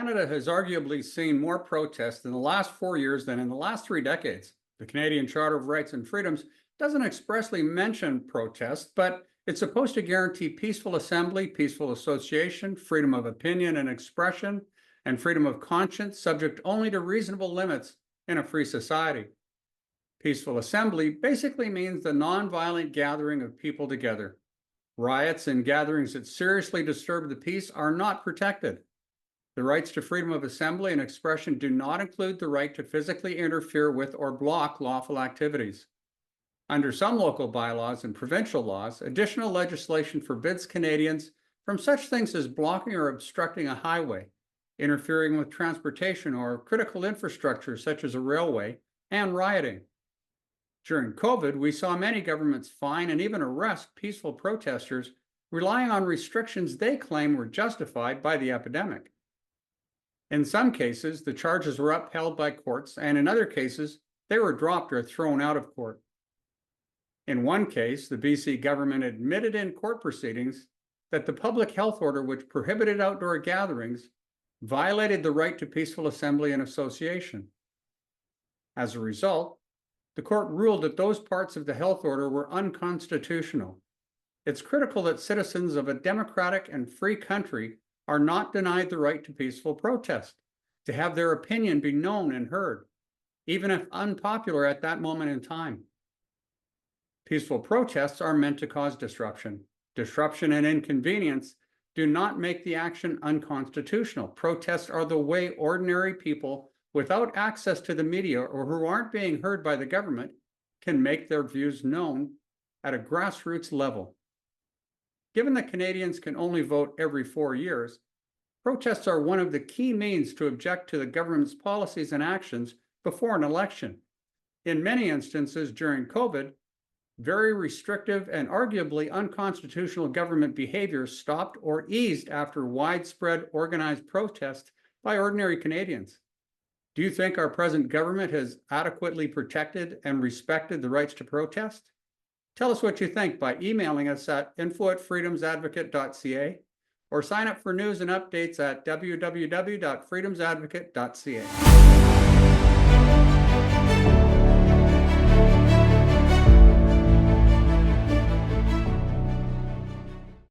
Canada has arguably seen more protests in the last 4 years than in the last 3 decades. The Canadian Charter of Rights and Freedoms doesn't expressly mention protests, but it's supposed to guarantee peaceful assembly, peaceful association, freedom of opinion and expression, and freedom of conscience, subject only to reasonable limits in a free society. Peaceful assembly basically means the nonviolent gathering of people together. Riots and gatherings that seriously disturb the peace are not protected. The rights to freedom of assembly and expression do not include the right to physically interfere with or block lawful activities. Under some local bylaws and provincial laws, additional legislation forbids Canadians from such things as blocking or obstructing a highway, interfering with transportation or critical infrastructure such as a railway, and rioting. During COVID, we saw many governments fine and even arrest peaceful protesters, relying on restrictions they claim were justified by the epidemic. In some cases, the charges were upheld by courts, and in other cases, they were dropped or thrown out of court. In one case, the BC government admitted in court proceedings that the public health order which prohibited outdoor gatherings violated the right to peaceful assembly and association. As a result, the court ruled that those parts of the health order were unconstitutional. It's critical that citizens of a democratic and free country are not denied the right to peaceful protest, to have their opinion be known and heard, even if unpopular at that moment in time. Peaceful protests are meant to cause disruption. Disruption and inconvenience do not make the action unconstitutional. Protests are the way ordinary people without access to the media or who aren't being heard by the government can make their views known at a grassroots level. Given that Canadians can only vote every 4 years, protests are one of the key means to object to the government's policies and actions before an election. In many instances during COVID, very restrictive and arguably unconstitutional government behavior stopped or eased after widespread organized protests by ordinary Canadians. Do you think our present government has adequately protected and respected the rights to protest? Tell us what you think by emailing us at info@freedomsadvocate.ca or sign up for news and updates at www.freedomsadvocate.ca.